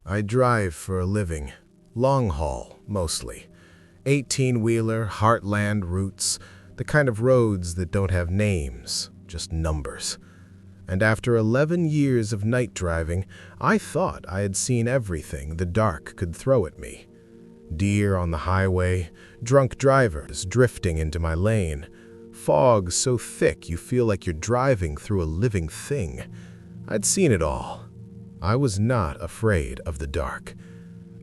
I drive for a living. Long haul, mostly. 18-wheeler, heartland routes, the kind of roads that don't have names, just numbers. And after 11 years of night driving, I thought I had seen everything the dark could throw at me. Deer on the highway, drunk drivers drifting into my lane, fog so thick you feel like you're driving through a living thing. I'd seen it all. I was not afraid of the dark.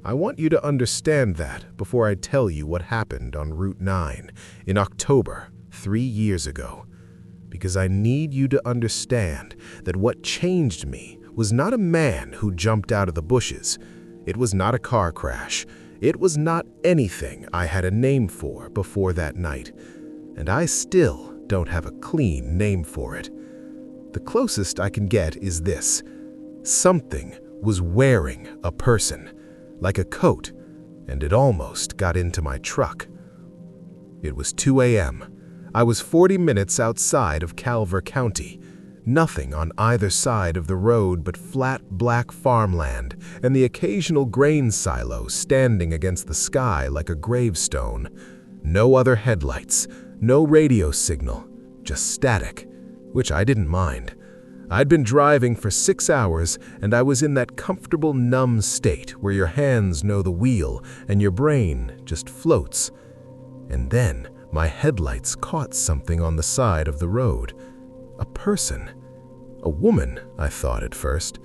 I want you to understand that before I tell you what happened on Route 9 in October 3 years ago. Because I need you to understand that what changed me was not a man who jumped out of the bushes. It was not a car crash. It was not anything I had a name for before that night. And I still don't have a clean name for it. The closest I can get is this. Something was wearing a person, like a coat, and it almost got into my truck. It was 2 a.m. I was 40 minutes outside of Calver County. Nothing on either side of the road but flat black farmland and the occasional grain silo standing against the sky like a gravestone. No other headlights, no radio signal, just static, which I didn't mind. I'd been driving for 6 hours, and I was in that comfortable numb state where your hands know the wheel and your brain just floats. And then my headlights caught something on the side of the road. A person. A woman, I thought at first,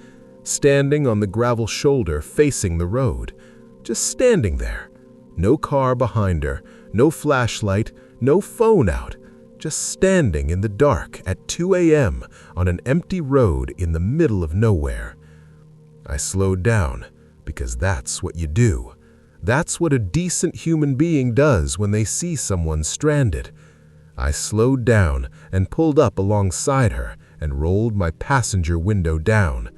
standing on the gravel shoulder facing the road. Just standing there. No car behind her, no flashlight, no phone out. Just standing in the dark at 2 a.m. on an empty road in the middle of nowhere. I slowed down because that's what you do. That's what a decent human being does when they see someone stranded. I slowed down and pulled up alongside her and rolled my passenger window down.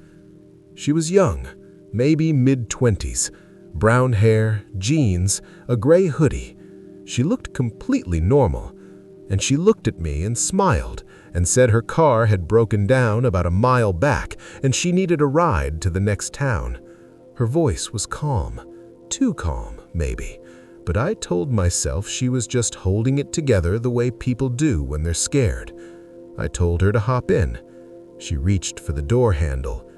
She was young, maybe mid-20s, brown hair, jeans, a gray hoodie. She looked completely normal. And she looked at me and smiled and said her car had broken down about a mile back and she needed a ride to the next town. Her voice was calm, too calm, maybe, but I told myself she was just holding it together the way people do when they're scared. I told her to hop in. She reached for the door handle,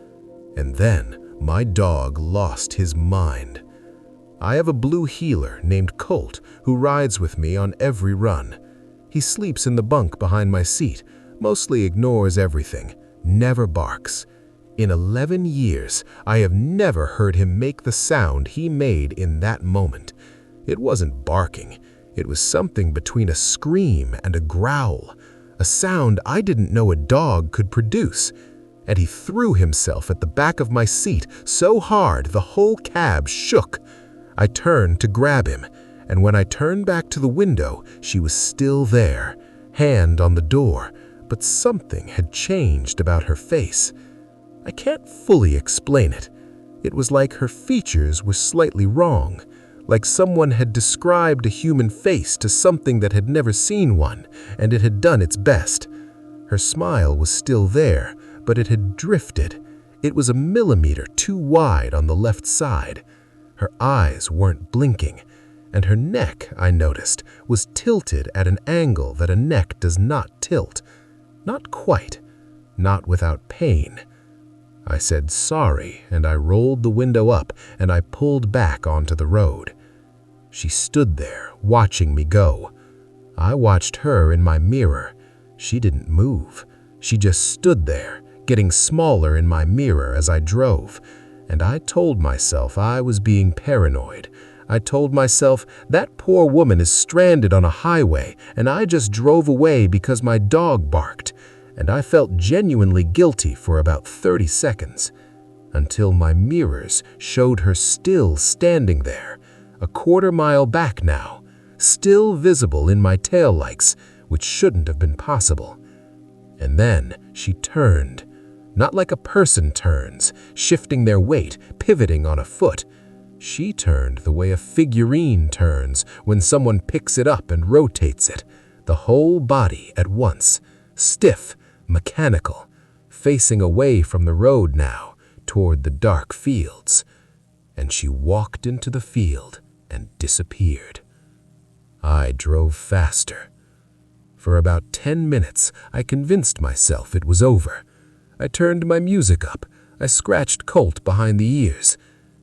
and then my dog lost his mind. I have a blue heeler named Colt who rides with me on every run. He sleeps in the bunk behind my seat, mostly ignores everything, never barks. In 11 years, I have never heard him make the sound he made in that moment. It wasn't barking. It was something between a scream and a growl, a sound I didn't know a dog could produce. And he threw himself at the back of my seat so hard the whole cab shook. I turned to grab him. And when I turned back to the window, she was still there, hand on the door, but something had changed about her face. I can't fully explain it. It was like her features were slightly wrong, like someone had described a human face to something that had never seen one, and it had done its best. Her smile was still there, but it had drifted. It was a millimeter too wide on the left side. Her eyes weren't blinking. And her neck, I noticed, was tilted at an angle that a neck does not tilt. Not quite. Not without pain. I said sorry, and I rolled the window up, and I pulled back onto the road. She stood there, watching me go. I watched her in my mirror. She didn't move. She just stood there, getting smaller in my mirror as I drove. And I told myself I was being paranoid. I told myself, that poor woman is stranded on a highway, and I just drove away because my dog barked, and I felt genuinely guilty for about 30 seconds, until my mirrors showed her still standing there, a quarter-mile back now, still visible in my taillights, which shouldn't have been possible. And then she turned, not like a person turns, shifting their weight, pivoting on a foot. She turned the way a figurine turns when someone picks it up and rotates it, the whole body at once, stiff, mechanical, facing away from the road now toward the dark fields. and she walked into the field and disappeared. I drove faster. For about 10 minutes, I convinced myself it was over. I turned my music up. I scratched Colt behind the ears.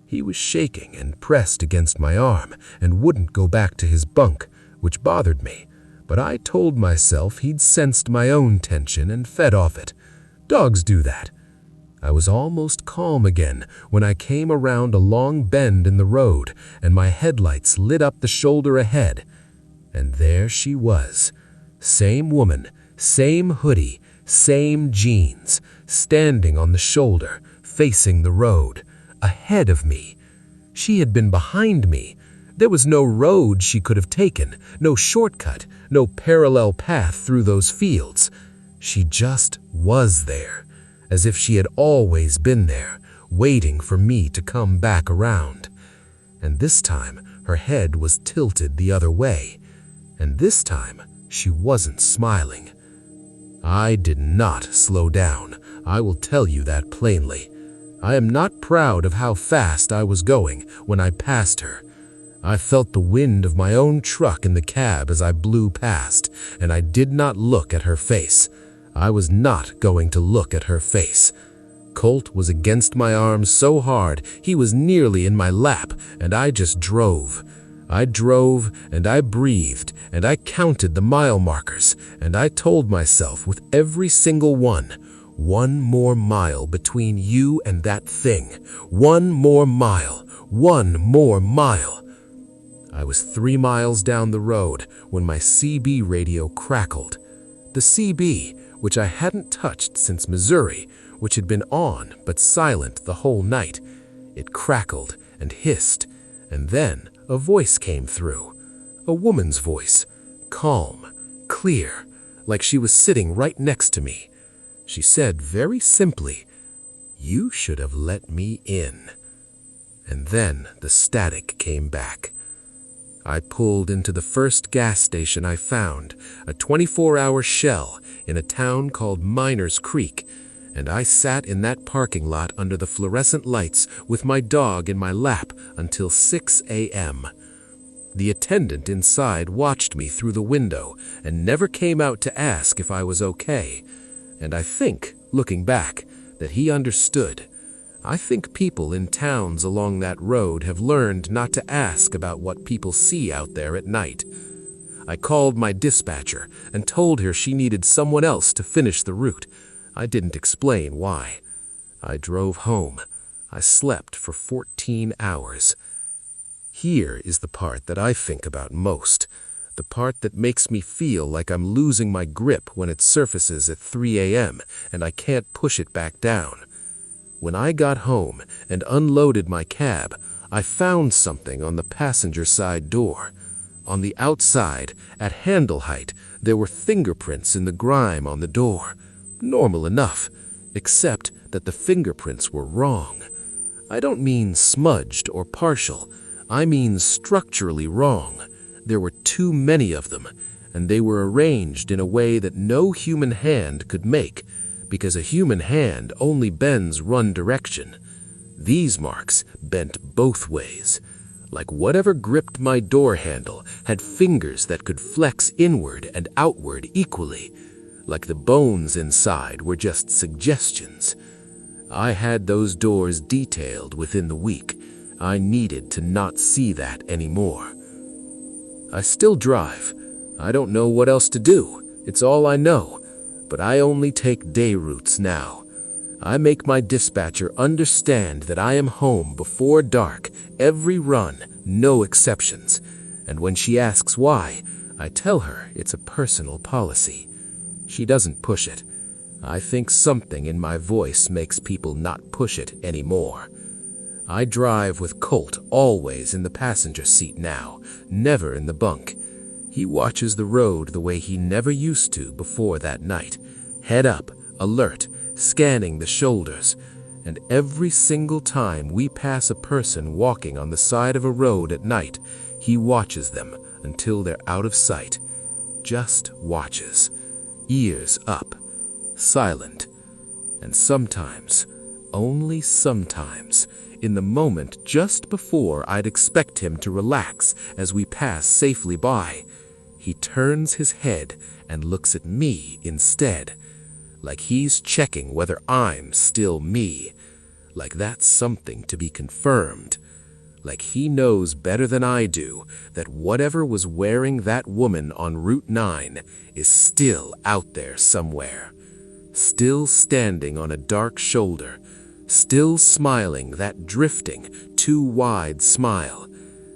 He was shaking and pressed against my arm and wouldn't go back to his bunk, which bothered me. But I told myself he'd sensed my own tension and fed off it. Dogs do that. I was almost calm again when I came around a long bend in the road and my headlights lit up the shoulder ahead. And there she was. Same woman, same hoodie, same jeans, standing on the shoulder, facing the road, ahead of me. She had been behind me. There was no road she could have taken, no shortcut, no parallel path through those fields. She just was there, as if she had always been there, waiting for me to come back around. And this time, her head was tilted the other way. And this time, she wasn't smiling. I did not slow down. I will tell you that plainly. I am not proud of how fast I was going when I passed her. I felt the wind of my own truck in the cab as I blew past, and I did not look at her face. I was not going to look at her face. Colt was against my arm so hard he was nearly in my lap, and I just drove. I drove, and I breathed, and I counted the mile markers, and I told myself with every single one more mile between you and that thing. 1 more mile. 1 more mile. I was 3 miles down the road when my CB radio crackled. The CB, which I hadn't touched since Missouri, which had been on but silent the whole night. It crackled and hissed, and then a voice came through. A woman's voice, calm, clear, like she was sitting right next to me. She said very simply, "You should have let me in." And then the static came back. I pulled into the first gas station I found, a 24-hour Shell in a town called Miners Creek, and I sat in that parking lot under the fluorescent lights with my dog in my lap until 6 a.m. The attendant inside watched me through the window and never came out to ask if I was okay. And I think, looking back, that he understood. I think people in towns along that road have learned not to ask about what people see out there at night. I called my dispatcher and told her she needed someone else to finish the route. I didn't explain why. I drove home. I slept for 14 hours. Here is the part that I think about most. The part that makes me feel like I'm losing my grip when it surfaces at 3 a.m. and I can't push it back down. When I got home and unloaded my cab, I found something on the passenger side door. On the outside, at handle height, there were fingerprints in the grime on the door. Normal enough, except that the fingerprints were wrong. I don't mean smudged or partial. I mean structurally wrong. There were too many of them, and they were arranged in a way that no human hand could make, because a human hand only bends one direction. These marks bent both ways, like whatever gripped my door handle had fingers that could flex inward and outward equally, like the bones inside were just suggestions. I had those doors detailed within the week. I needed to not see that anymore. I still drive. I don't know what else to do. It's all I know. But I only take day routes now. I make my dispatcher understand that I am home before dark, every run, no exceptions. And when she asks why, I tell her it's a personal policy. She doesn't push it. I think something in my voice makes people not push it anymore. I drive with Colt always in the passenger seat now, never in the bunk. He watches the road the way he never used to before that night, head up, alert, scanning the shoulders. And every single time we pass a person walking on the side of a road at night, he watches them until they're out of sight. Just watches, ears up, silent. And sometimes, only sometimes, in the moment just before I'd expect him to relax as we pass safely by, he turns his head and looks at me instead, like he's checking whether I'm still me, like that's something to be confirmed, like he knows better than I do that whatever was wearing that woman on Route 9 is still out there somewhere, still standing on a dark shoulder, still smiling that drifting, too wide smile,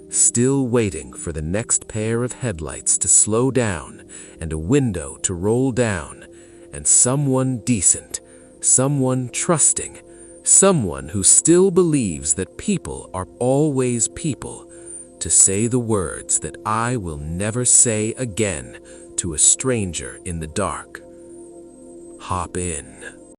still waiting for the next pair of headlights to slow down and a window to roll down, and someone decent, someone trusting, someone who still believes that people are always people, to say the words that I will never say again to a stranger in the dark. Hop in.